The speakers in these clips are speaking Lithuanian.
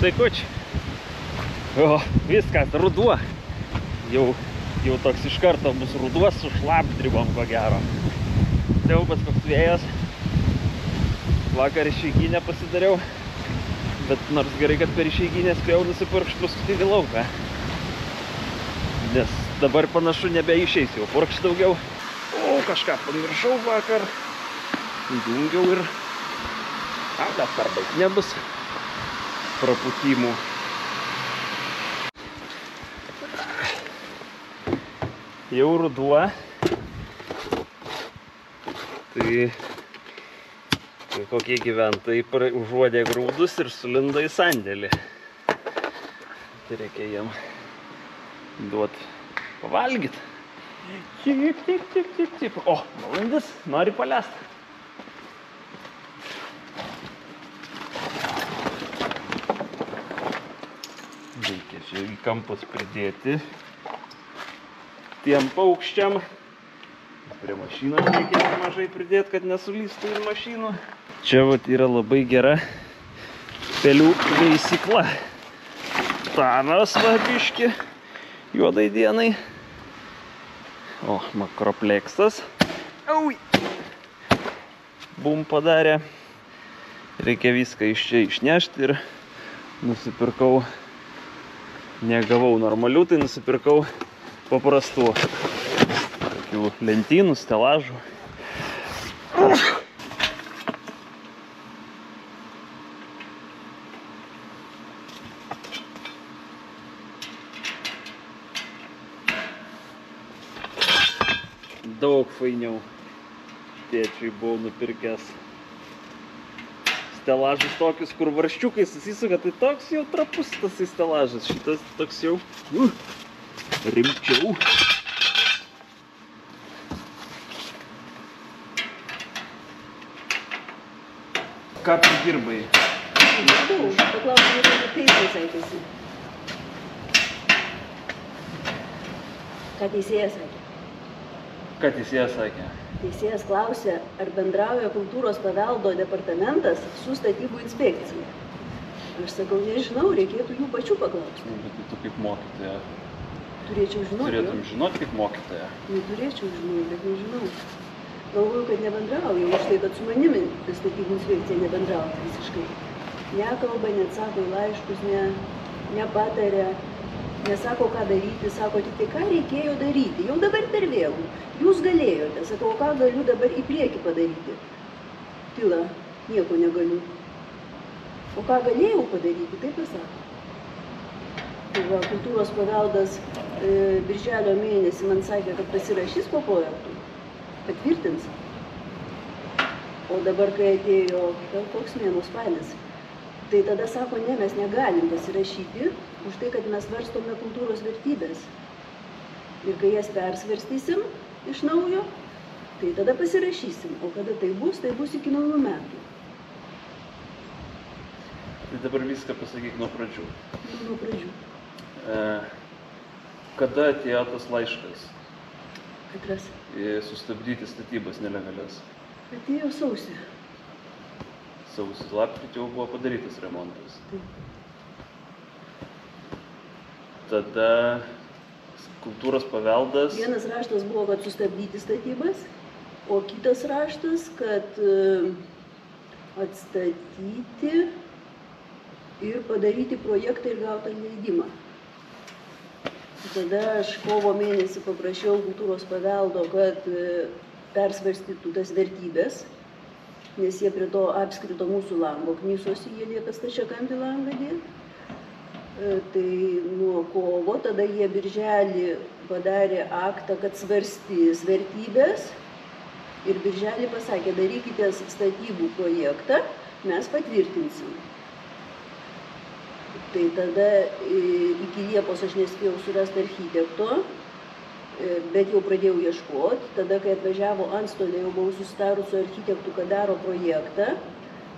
Sveikučiai. O, viskas, ruduo. Jau toks iš karto bus ruduos su šlapdribom, ko gero. Siaubas koks vėjas. Vakar išeiginę pasidariau. Bet nors gerai, kad per išeiginę spėjau nusipurkšti paskutinį lauką. Nes dabar panašu nebeišeis jau purkšti daugiau. O, kažką pamiršau vakar. Įjungiau ir... Gal per daug nebus prapūtimų. Jau ruduo. Tai kokie gyventojai užuodė grūdus ir sulindo į sandėlį. Tai reikia jiem duoti pavalgyti. Taip. O, balandis, nori palesti. Reikia čia į kampus pridėti tiem paukščiam. Prie mašinos reikia nemažai pridėti, kad nesulystų ir mašinų. Čia vat yra labai gera pelių veisikla. Tanas va biški juodai dienai. O, makropleksas. Ui! Bum padarė. Reikia viską iš čia išnešti ir nusipirkau. Negavau normalių, tai nusipirkau paprastų. Tokių lentynų, stelažų. Daug fainiau. Tėčiui buvau nupirkęs stelažus tokius, kur varščiukai susisuka. Tai toks jau trapus tas stelažas. Šitas toks jau rimčiau. Ką tu dirbai? Dirbau, paklausiu, kaip teismai sekėsi. Ką teisėjas sakė? Ką teisėjas sakė? Teisėjas klausė, ar bendrauja kultūros paveldo departamentas su statybų inspekcija. Aš sakau, nežinau, reikėtų jų pačių paklausti. Bet tu kaip mokytoja. Turėčiau žinoti. Turėtum žinoti kaip mokytoja. Turėčiau žinoti, bet nežinau. Galvoju, kad nebendrauja, už tai, kad su manimi statybų inspekcija nebendrauja visiškai. Nekalba, neatsako į laiškus, nepatarė, nesako, ką daryti, sako tik tai, ką reikėjo daryti. Jau dabar per vėlų. Jūs galėjote, sakau, ką galiu dabar į priekį padaryti. Tyla, nieko negaliu. O ką galėjau padaryti, taip pasako. Tai va, kultūros paveldas birželio mėnesį man sakė, kad pasirašys po projektų. Patvirtins. O dabar, kai atėjo, koks mėnų spalis, tai tada sako, ne, mes negalim pasirašyti už tai, kad mes svarstome kultūros vertybės. Ir kai jas persvarstysim iš naujo, tai tada pasirašysim. O kada tai bus iki naujų metų. Tai dabar viską pasakyk nuo pradžių. Nuo pradžių. Kada atėjo tas laiškas? Katras? Sustabdyti statybas nelegalias. Atėjo sausį. Sausį, lapkritį jau buvo padarytas remontas. Taip. Tada kultūros paveldas... Vienas raštas buvo, kad sustabdyti statybas, o kitas raštas, kad atstatyti ir padaryti projektą ir gauti leidimą. Tada aš kovo mėnesį paprašiau kultūros paveldo, kad persvarstytų tas vertybės, nes jie prie to apskrito mūsų lango knysosi, jie lieka stačiakampį langą dėti. Tai nuo kovo, tada jie birželį padarė aktą, kad svarstys vertybės ir birželį pasakė, darykite statybų projektą, mes patvirtinsim. Tai tada iki Liepos aš nespėjau surasti architekto, bet jau pradėjau ieškoti. Tada, kai atvažiavo antstolė, jau buvau susitarus su architektu, kad daro projektą,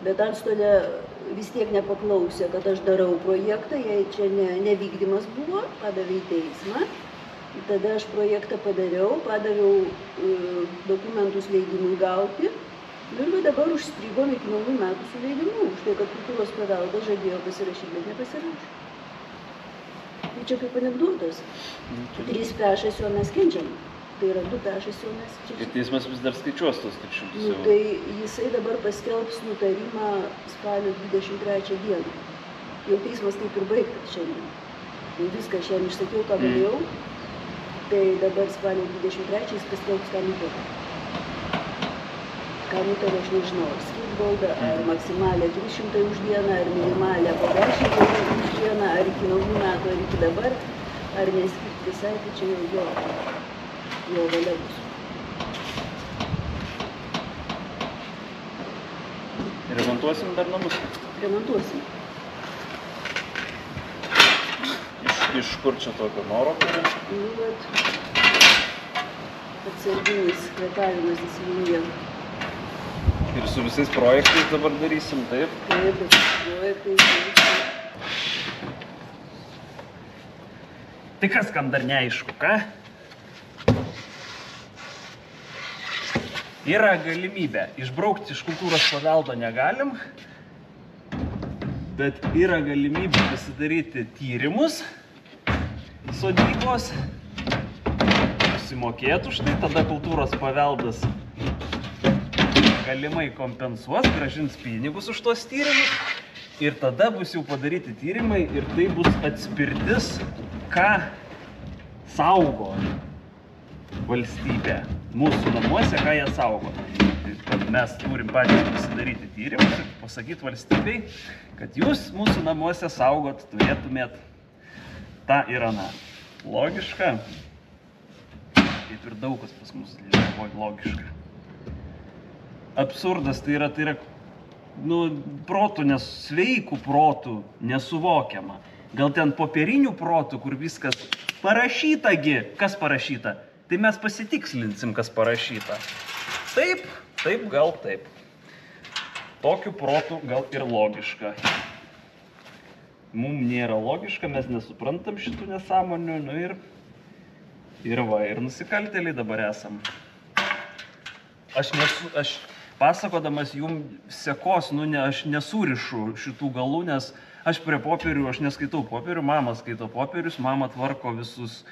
bet antstolė vis tiek nepaklausė, kad aš darau projektą, jei čia nevykdymas buvo, padavė į teismą. Tada aš projektą padariau, padaviau dokumentus leidimui gauti Nu ir dabar užstrigom iki naujų metų su leidimu, už tai, kad kultūros paveldas žadėjo pasirašyti, bet nepasirašė. Tai čia kaip anekdotas. 3 pešas jo mes kenčiam. Tai yra 2 pešas jo mes čia. Ir teismas vis dar skaičiuos tos 300 eurų. Tai jisai dabar paskelbs nutarimą spalio 23 dieną. Jau teismas taip ir baigtas šiandien. Tai viską šiandien išsakiau, ką galėjau. Tai dabar spalio 23 jis paskelbs, ką nutarė. Ką nutarė, aš nežinau, ar skirt baudą, ar maksimalę 300 už dieną, ar minimalę po 10 eurų už dieną, ar iki naujų metų, ar iki dabar, ar neskirt visai, tai čia jau jo valia bus. Remontuosim dar namus? Remontuosim. Iš kur čia tokio noro turi? Nu, vat, atsarginis kvėpavimas įsijungia. Ir su visais projektais dabar darysim, taip? Taip, bet su projektais. Tai kas kam dar neaišku, ką? Yra galimybė išbraukti iš kultūros paveldo negalim, bet yra galimybė pasidaryti tyrimus sodybos, susimokėti už tai, tada kultūros paveldas galimai kompensuos, grąžins pinigus už tos tyrimus ir tada bus jau padaryti tyrimai ir tai bus atspirtis, ką saugo valstybė mūsų namuose, ką jie saugo. Kad mes turim patys pasidaryti tyrimus ir pasakyti valstybei, kad jūs mūsų namuose saugot turėtumėt tą ir aną. Logiška. Kaip ir daug kas pas mus Lietuvoje logiška. Absurdas tai yra protų, sveikų protų nesuvokiama. Gal ten popierinių protų, kur viskas parašytagi. Kas parašyta? Tai mes pasitikslinsim, kas parašyta. Taip, gal taip. Tokiu protu gal ir logiška. Mums nėra logiška, mes nesuprantam šitų nesąmonių, nu ir nusikaltėliai dabar esam. Aš pasakodamas jums sekos, aš nesurišu šitų galų, nes aš prie popierių, aš neskaitau popierių, mama skaito popierius, mama tvarko visus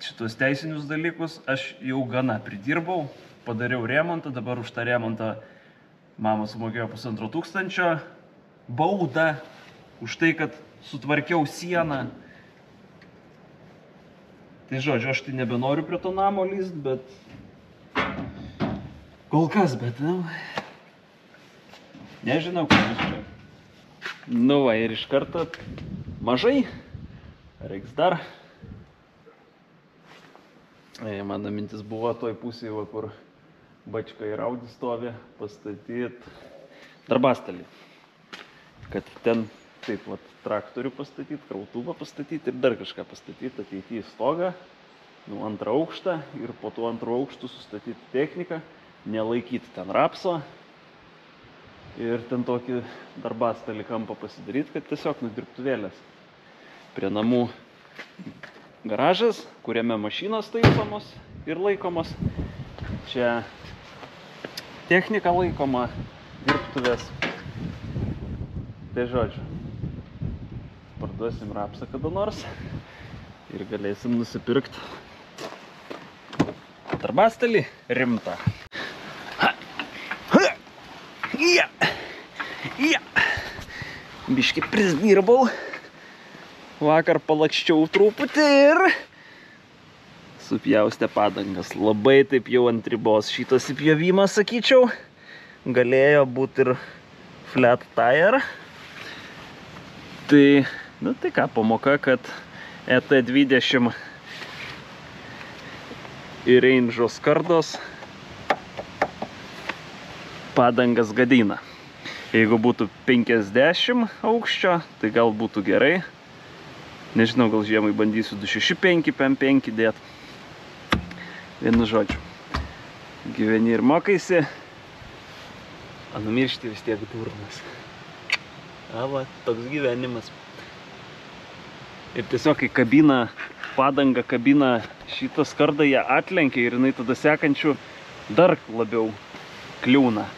šitos teisinius dalykus, aš jau gana pridirbau, padariau remontą, dabar už tą remontą mama sumokėjo 1500 baudą už tai, kad sutvarkiau sieną. Tai žodžiu, aš tai nebenoriu prie to namo lyst, bet kol kas, nežinau, kas bus čia. Nu va, ir iš karto mažai, reiks dar. Mano mintis buvo toj pusėje, kur bačka ir Audi stovi, pastatyti darbastalį. Kad ten taip traktorių pastatyti, krautuvą pastatyti ir dar kažką pastatyti, ateiti į stogą, antrą aukštą ir po to antrų aukštų sustatyti techniką, nelaikyti ten rapso ir ten tokį darbastalį kampą pasidaryti, kad tiesiog dirbtuvėlės. Prie namų garažas, kuriame mašinos taisomos ir laikomos. Čia technika laikoma, dirbtuvės. Tai žodžiu, parduosim rapsą kada nors ir galėsim nusipirkti darbastalį rimtą. Biškį prisdirbau. Vakar palakščiau truputį ir supjaustė padangas. Labai taip jau ant ribos šitas įpjovimas, sakyčiau. Galėjo būti ir flat tire. Tai, tai ką, pamoka, kad ET20 ir Range'o skardos padangas gadina. Jeigu būtų 50 aukščio, tai gal būtų gerai. Nežinau, gal žiemai bandysiu 265, PM5 dėt. Vienu žodžiu. Gyveni ir mokaisi, o numiršti vis tiek durnas. Va, toks gyvenimas. Ir tiesiog, kai kabina, padanga kabina šitą skardą, ją atlenkia ir jinai tada sekančių dar labiau kliūna.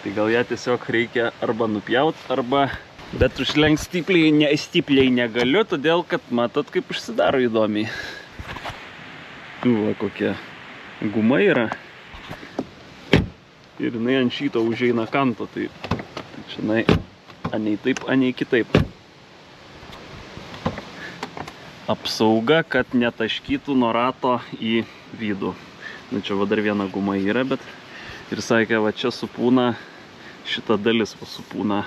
Tai gal ją tiesiog reikia arba nupjaut, arba... Bet užlenkt stipliai negaliu, todėl kad matot, kaip užsidaro įdomiai. Va, kokia guma yra. Ir jinai ant šito užeina kanto, tai čia anei taip, anei kitaip. Apsauga, kad netaškytų nuo rato į vidų. Nu, čia va dar viena guma yra, bet ir sakė, va čia supūna, šita dalis va supūna,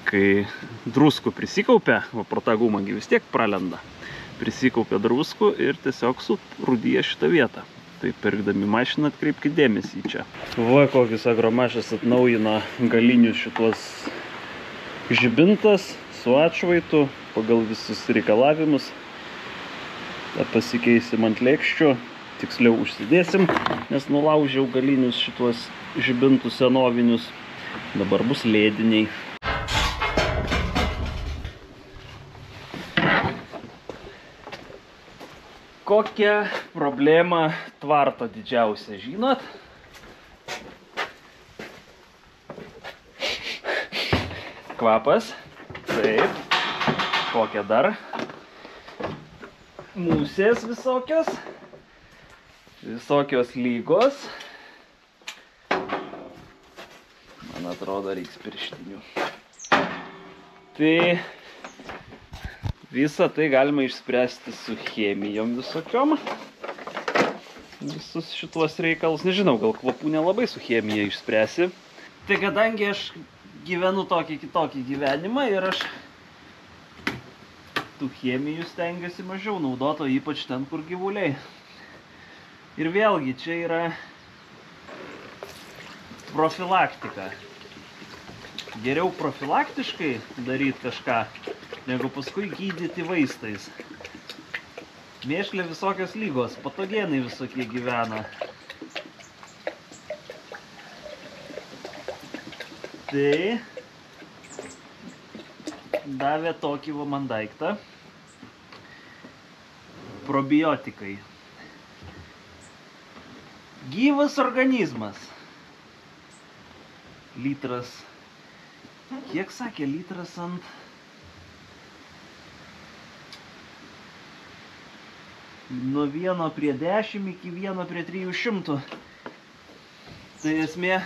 kai druskų prisikaupia, va pro tą gumą vis tiek pralenda, prisikaupia druskų ir tiesiog surūdyja šitą vietą. Tai pirkdami mašiną atkreipkite dėmesį čia. Va, kokius Agromašas atnaujino galinius šitos žibintas su atšvaitu pagal visus reikalavimus. Pasikeisim ant lėkščių, tiksliau užsidėsim, nes nulaužiau galinius šitos žibintus senovinius. Dabar bus lėdiniai. Kokia problema tvarto didžiausia, žinot? Kvapas. Taip. Kokia dar? Musės visokios. Visokios lygos. Man atrodo, reiks pirštinių. Tai... Visą tai galima išspręsti su chemijom visokiom. Visus šituos reikalus. Nežinau, gal kvapų nelabai su chemija išspręsi. Tai kadangi aš gyvenu tokį kitokį gyvenimą ir aš tų chemijų stengiuosi mažiau naudoto, ypač ten, kur gyvuliai. Ir vėlgi, čia yra profilaktika. Geriau profilaktiškai daryti kažką, negu paskui gydyti vaistais. Mėšlė visokios lygos, patogenai visokie gyvena. Tai davė tokį va man daiktą. Probiotikai. Gyvas organizmas. Litras. Kiek sakė litras ant... Nuo 1 prie 10 iki 1 prie 300. Tai esmė,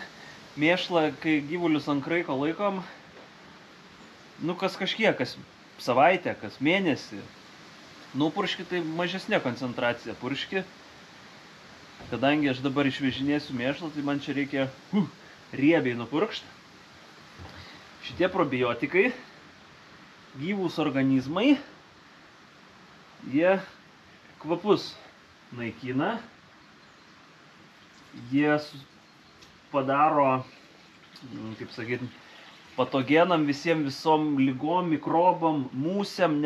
mėšlą, kai gyvulius ant kraiko laikom, nu kas kažkiek, kas savaitę, kas mėnesį. Nu, purški tai mažesnė koncentracija purški. Kadangi aš dabar išvežinėsiu mėšlą, tai man čia reikia riebiai nupurkšti. Šitie probiotikai, gyvūs organizmai, jie kvapus naikina, jie padaro, kaip sakyti, patogenam visom lygom, mikrobam, musėm,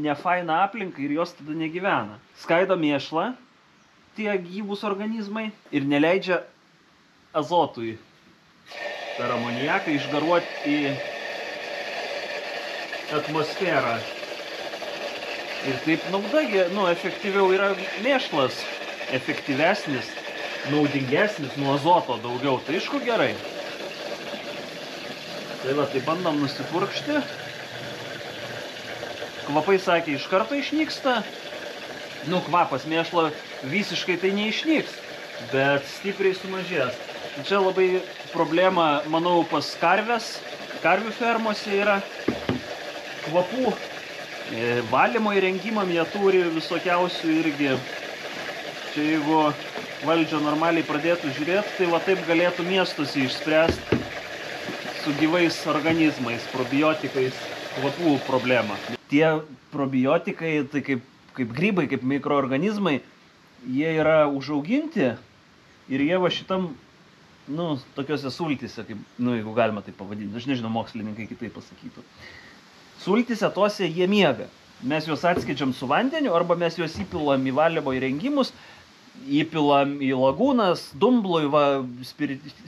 nefaina aplinka ir jos tada negyvena. Skaido mėšlą tie gyvūs organizmai ir neleidžia azotui per amoniaką išgaruoti į atmosferą. Ir taip naudagi, efektyviau yra mėšlas, efektyvesnis, naudingesnis, nuo azoto daugiau, tai aišku gerai. Tai va, tai bandom nusipurkšti. Kvapai, sakė, iš karto išnyksta. Nu, kvapas mėšlo visiškai tai neišnyks, bet stipriai sumažės. Čia labai problema, manau, pas karvių fermose yra kvapų. Valymo įrengimam jie turi visokiausių irgi. Čia jeigu valdžia normaliai pradėtų žiūrėti, tai va taip galėtų miestuose išspręsti su gyvais organizmais, probiotikais, kvapų problemą. Tie probiotikai, tai kaip grybai, kaip mikroorganizmai, jie yra užauginti ir jie va šitam, tokiose sultyse, kaip, jeigu galima tai pavadinti, aš nežinau, mokslininkai kitaip pasakytų. Sultyse tose jie miega. Mes juos atskidžiam su vandeniu, arba mes juos įpilam į valymo įrengimus, įpilam į lagūnas, dumblui,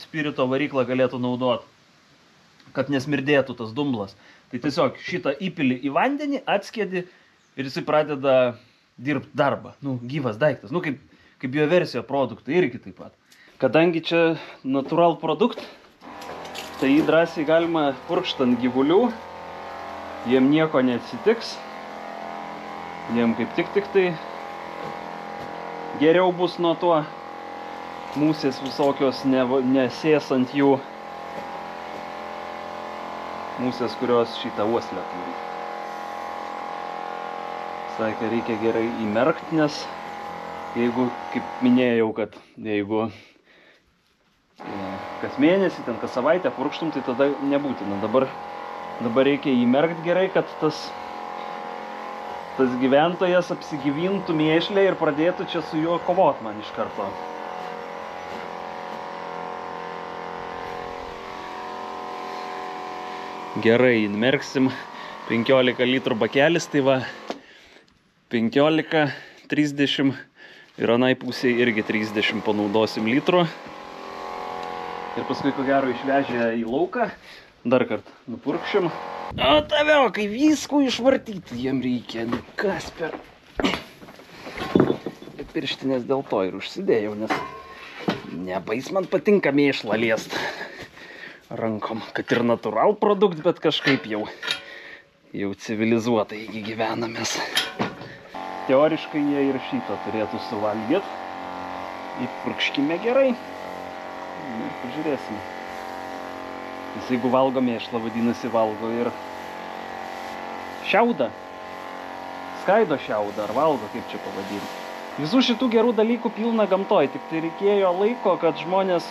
spirito variklą galėtų naudoti, kad nesmirdėtų tas dumblas. Tai tiesiog šitą įpili į vandenį, atskėdi ir jisai pradeda dirbti darbą. Gyvas daiktas. Kaip bioversijo produktai irgi taip pat. Kadangi čia natural produkt, Tai jį drąsiai galima purkšti ant gyvulių, jiem nieko neatsitiks, jiem kaip tik tai geriau bus nuo to, musės visokios nesės ant jų, musės, kurios šitą uoslę turi. Sakė, reikia gerai įmerkti, nes jeigu, kaip minėjau, kad jeigu kas mėnesį, ten kas savaitę purkštum, tai tada nebūtina. Dabar reikia įmerkti gerai, kad tas gyventojas apsigyvintų mėšlę ir pradėtų čia su juo kovot man iš karto. Gerai, įmerksim 15 litrų bakelis, tai va 15, 30 ir anai pusėje irgi 30 panaudosim litrų. Ir paskui, ko gero, išvežę į lauką, dar kartą nupurkšim. O tavio, kai visko išvartyti jiem reikia, nu kas per... Pirštinės dėl to ir užsidėjau, nes nebais man patinka mėšlą liest rankom. Kad ir natural produkt, bet kažkaip jau civilizuotai gyvenamės. Teoriškai jie ir šitą turėtų suvalgyt. Įpurkškime gerai. Ir pažiūrėsim. Jis jeigu valgo mėšlą, vadinasi valgo ir šiaudą. Skaido šiaudą ar valgo, kaip čia pavadinti. Visų šitų gerų dalykų pilna gamtoj, tik tai reikėjo laiko, kad žmonės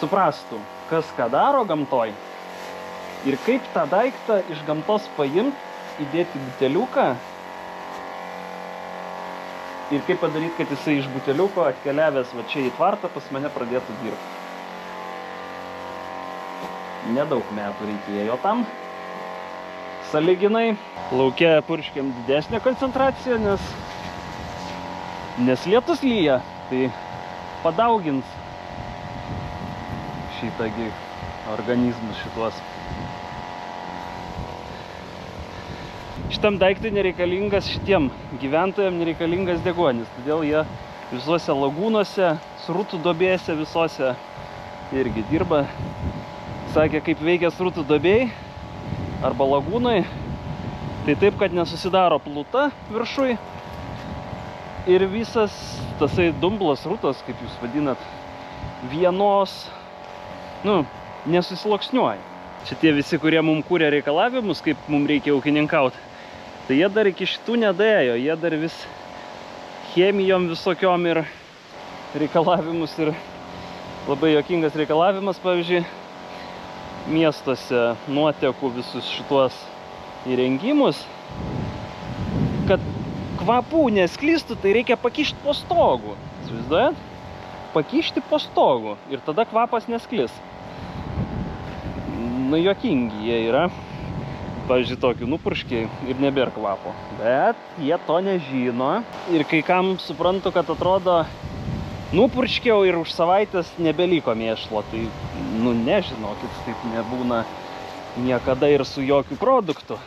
suprastų, kas ką daro gamtoj ir kaip tą daiktą iš gamtos paimt, įdėti buteliuką ir kaip padaryti, kad jisai iš buteliuko atkeliavęs va čia į tvartą pas mane pradėtų dirbti. Nedaug metų reikėjo tam. Sąlyginai. Lauke purškiam didesnę koncentraciją, nes lietus lyja, tai padaugins šitągi organizmus šituos. Šitam daiktui nereikalingas, šitiem gyventojams nereikalingas deguonis, todėl jie visuose lagūnuose, srutų duobėse visose irgi dirba. Sakė, kaip veikia srutų duobėj arba lagūnai, tai taip, kad nesusidaro pluta viršui ir visas tasai dumblas srutas, kaip jūs vadinat, vienos, nesusiloksniuoja. Šitie visi, kurie mums kūrė reikalavimus, kaip mums reikia ūkininkauti, tai jie dar iki šitų nedėjo, jie dar vis chemijom visokiom ir reikalavimus ir labai juokingas reikalavimas, pavyzdžiui, miestuose nuotekų visus šituos įrengimus, kad kvapų nesklistų, tai reikia pakišti po stogu. Įsivaizduojat? Pakišti po stogu ir tada kvapas nesklis. Juokingi jie yra. Pavyzdžiui, tokių nupurškiai ir nebėra kvapo. Bet jie to nežino. Ir kai kam suprantu, kad atrodo, nupurškiau ir už savaitės nebeliko mėšlo. Tai, nežinokit, taip nebūna niekada ir su jokių produktų.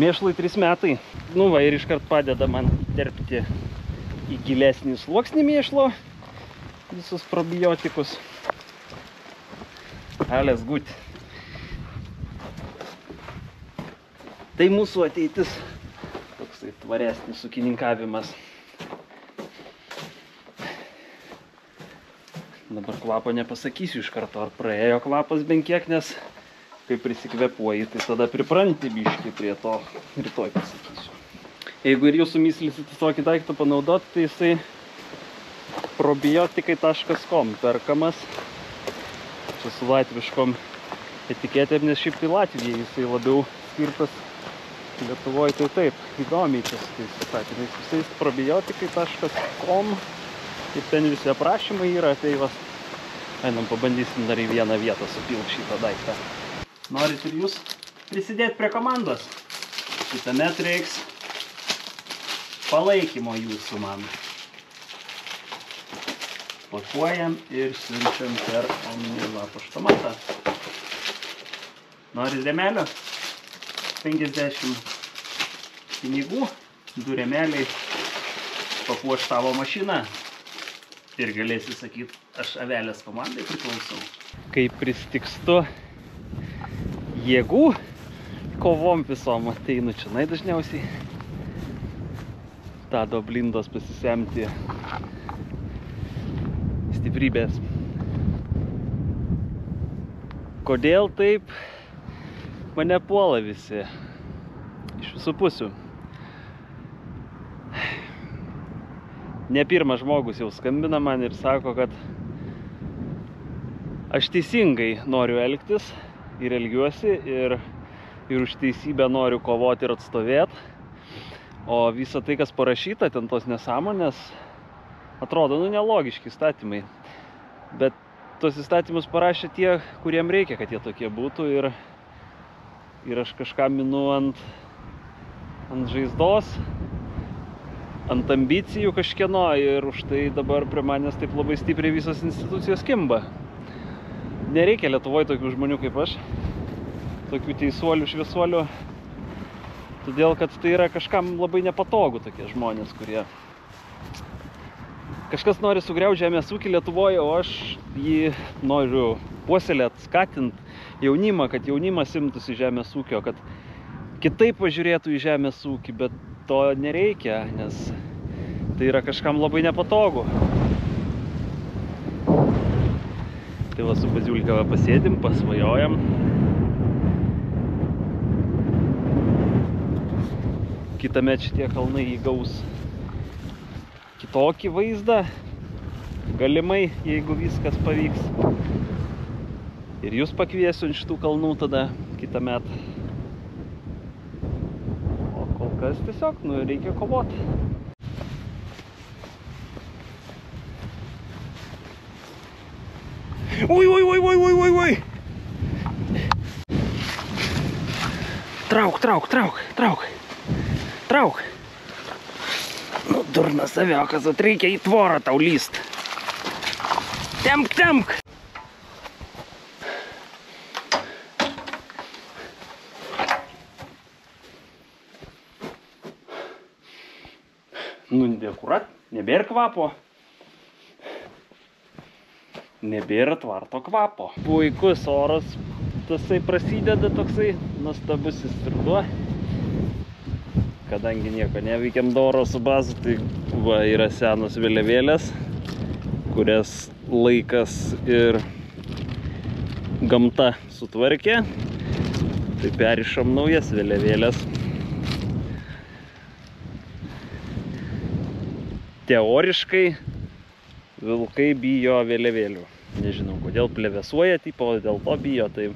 Mėšlui 3 metai. Ir iškart padeda man terpti į gilesnį sluoksnį mėšlo visus probiotikus. Alles gut. Tai mūsų ateitis, toksai tvaresnis ūkininkavimas. Dabar kvapo nepasakysiu iš karto, ar praėjo kvapas bent kiek, nes kai prisikvepuoji, tai tada pripranti biškį prie to, rytoj pasakysiu. Jeigu ir jūsų myslisite tokį daiktą panaudoti, tai jisai probiotikai.com perkamas. Čia su latviškom etiketėm, nes šiaip tai Latvijai jisai labiau skirtas. Lietuvoje tai taip, įdomiai čia su tais įstatymais. Visais probiotikai.com ir ten visi aprašymai yra, tai vas, einam pabandysim dar į vieną vietą supilti šitą daiktą. Norit ir jūs prisidėti prie komandos? Šitąmet reiks palaikymo jūsų man. Pakuojam ir siunčiam per Omnila paštomatą. Norit rėmelio? 50 pinigų, 2 rėmeliai papuoš tavo mašiną Ir galėsi sakyti, aš avelės komandai priklausau. Kai pristikstu jėgų, kovom visom ateinu čionai dažniausiai. Tado blindos pasisemti stiprybės. Kodėl taip mane puola visi iš visų pusių. Ne pirmas žmogus jau skambina man ir sako, kad aš teisingai noriu elgtis ir elgiuosi ir už teisybę noriu kovoti ir atstovėti. O visa tai, kas parašyta, ten tos nesąmonės, atrodo, nelogiški įstatymai. Bet tos įstatymus parašė tie, kuriem reikia, kad jie tokie būtų. Ir aš kažką minu ant žaizdos, ant ambicijų kažkieno. Ir už tai dabar prie manęs taip labai stipriai visos institucijos kimba. Nereikia Lietuvoje tokių žmonių kaip aš. Tokių teisuolių, šviesuolių. Todėl, kad tai yra kažkam labai nepatogu tokie žmonės, kurie... Kažkas nori sugriauti žemės ūkį Lietuvoje, o aš jį noriu puoselėti, skatinti jaunimą, kad jaunimas imtųsi žemės ūkio, kad kitaip pažiūrėtų į žemės ūkį, bet to nereikia, nes tai yra kažkam labai nepatogu. Tai va su Baziulka pasėdim, pasvajojam. Kitąmet šitie kalnai įgaus kitokį vaizdą, galimai, jeigu viskas pavyks. Ir jūs pakviesiu ant šitų kalnų tada kitąmet. O kol kas tiesiog, reikia kovoti. Ui! Trauk! Nu, durnas aviokas, reikia į tvorą tau lyst. Tempk! Nu, nekurat, nebėra kvapo. Nebėra tvarto kvapo. Puikus oras, tasai prasideda toksai nuostabusis ruduo. Kadangi nieko neveikiam doro su bazu, tai va, yra senos vėliavėlės, kurias laikas ir gamta sutvarkė. Tai perišam naujas vėliavėlės. Teoriškai vilkai bijo vėliavėlių. Nežinau, kodėl plevėsuoja, tipo, dėl to bijo, tai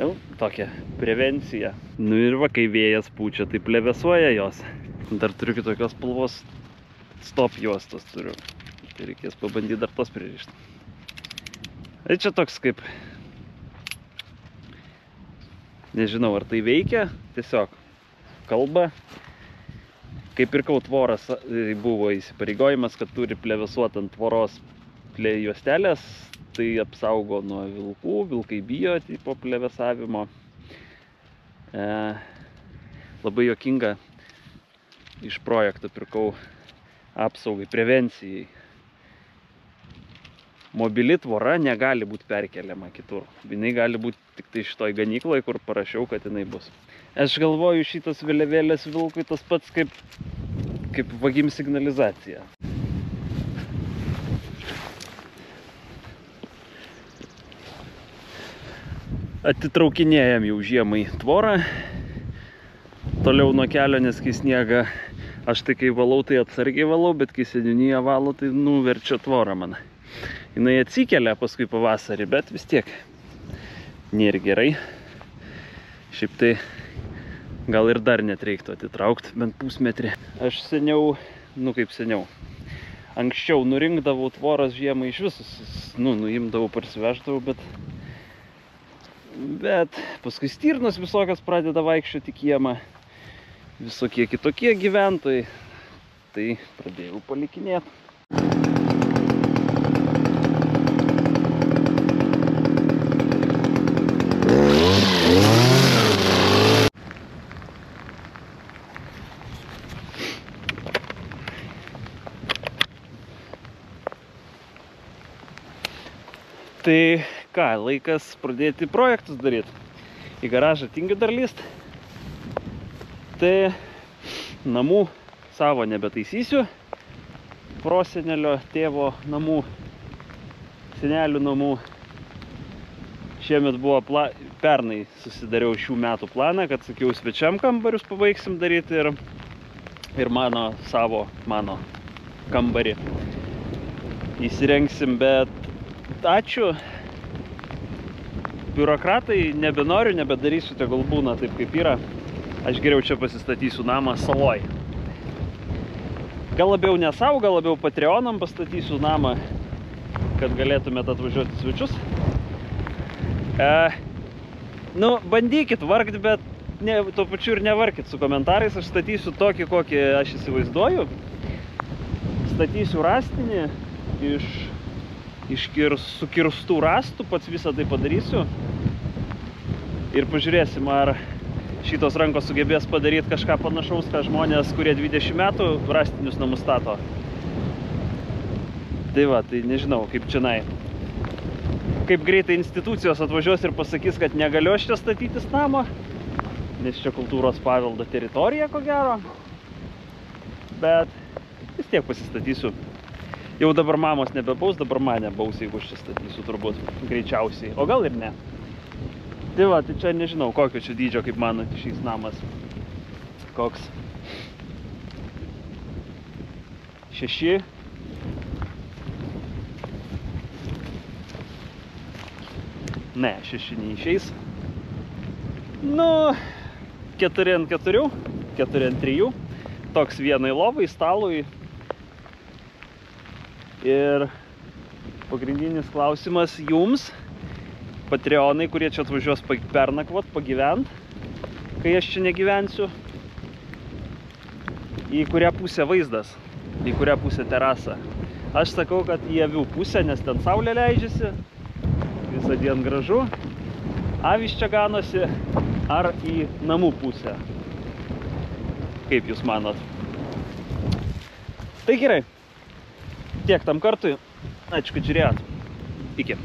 jau tokia prevencija. Nu ir va, kai vėjas pučia, tai plevėsuoja jos. Dar turiu kitokios spalvos stop juostos turiu. Tai reikės pabandyti dar tos pririšti. Tai čia toks kaip... Nežinau, ar tai veikia, tiesiog kalba. Kai pirkau tvoras, buvo įsipareigojimas, kad turi plevėsuoti ant tvoros juostelės. Tai apsaugo nuo vilkų, vilkai bijo tipo plevėsavimo. Labai juokinga, iš projekto pirkau apsaugai, prevencijai. Mobili tvora negali būti perkeliama kitur. Jinai gali būti tik tai šitoj ganykloje, kur parašiau, kad jinai bus. Aš galvoju, šitas vėliavėlės vilkui tas pats kaip vagim signalizacija. Atitraukinėjam jau žiemai tvorą. Toliau nuo kelio, nes kai sniega, aš tai kai valau, tai atsargiai valau, bet kai seniūnija valo, tai nuverčia tvorą man. Jinai atsikelia paskui pavasarį, bet vis tiek nėra gerai. Šiaip tai gal ir dar net reiktų atitraukti, bent pusmetrį. Aš seniau, kaip seniau, anksčiau nurinkdavau tvoras žiemą iš visus, nuimdavau, parsiveždavau, bet paskui stirnos visokios pradeda vaikščioti kiemą, visokie kitokie gyventojai, tai pradėjau palikinėti. Tai ką, laikas pradėti projektus daryti. Į garažą tingiu dar lyst. Tai namų savo nebetaisysiu. Prosenelio tėvo namų, senelių namų. Šiemet buvo pernai susidariau šių metų planą, kad sakiau, svečiam kambarius pabaigsim daryti ir mano kambarį įsirengsim, bet ačiū. Biurokratai nebenoriu, nebedarysiu, tegul būna taip kaip yra. Aš geriau čia pasistatysiu namą saloj. Gal labiau ne savo, gal labiau Patreonam pastatysiu namą, kad galėtumėt atvažiuoti svečius. Nu, bandykit vargt, bet tuo pačiu ir nevarkit su komentarais. Aš statysiu tokį, kokį aš įsivaizduoju. Statysiu rąstinį iš sukirstų rąstų, pats visą tai padarysiu. Ir pažiūrėsim, ar šitos rankos sugebės padaryti kažką panašaus, ką žmonės, kurie 20 metų rąstinius namus stato. Tai va, tai nežinau, kaip čionai. Kaip greitai institucijos atvažiuos ir pasakys, kad negaliu aš čia statytis namą, nes čia kultūros paveldo teritorija, ko gero. Bet vis tiek pasistatysiu. Jau dabar mamos nebebaus, dabar mane baus, jeigu aš čia statysiu, turbūt greičiausiai. O gal ir ne. Tai va, tai čia nežinau, kokio čia dydžio, kaip mano šis namas. Koks 6. Ne, 6 neišeis. Nu, 4 ant 4, 4 ant 3. Toks vienai lovai, stalui. Ir pagrindinis klausimas jums, Patreonai, kurie čia atvažiuos pernakvot, pagyvent, kai aš čia negyvensiu, į kurią pusę vaizdas, į kurią pusę terasa. Aš sakau, kad į avių pusę, nes ten saulė leidžiasi, visą dieną gražu. Avis čia ganosi, ar į namų pusę. Kaip jūs manot? Tai gerai. Tiek tam kartui. Ačiū, kad žiūrėjot. Iki.